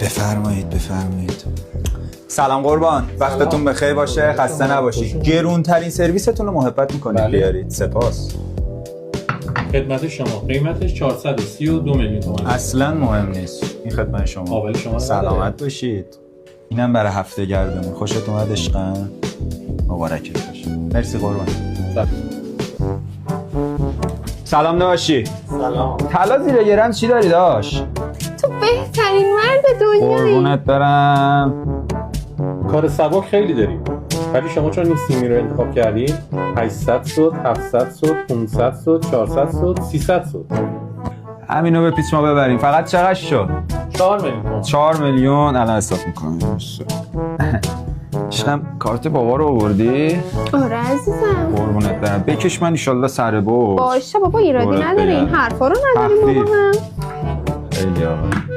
بفرمایید. سلام قربان، وقتتون بخیر باشه، خسته نباشید. گرونترین سرویستون رو محبت میکنید بیارید. سپاس. خدمت شما. قیمتش 432 میلیون تومان. اصلا مهم نیست. این خدمت شما. قابل شما. سلامت باشید. اینم برای هفته گردمون. خوشت اومد عشقم. مبارکت باشه. مرسی قربان. سلام داشی. سلام. طلا زیر گرم چی داری داش؟ تو بهترین مرد دنیایی. قربونت برم. کار سبک خیلی داریم. ولی شما چون این سیمی رو انتخاب کردید 800 صد، 700 صد، 500 صد، 400 صد، 300 صد. همینو به پیچ ما ببریم. فقط چقدر شد؟ 4 میلیون. 4 میلیون الان حساب میکنم. عشقم کارت بابا رو آوردی؟ آره عزیزم. قربونت برم. بکش من ایشالله سر برد. باشه بابا ایرادی دورت نداره، این بگردم. حرفا رو نداریم تخفیف. بابا هم. خیلی آقا.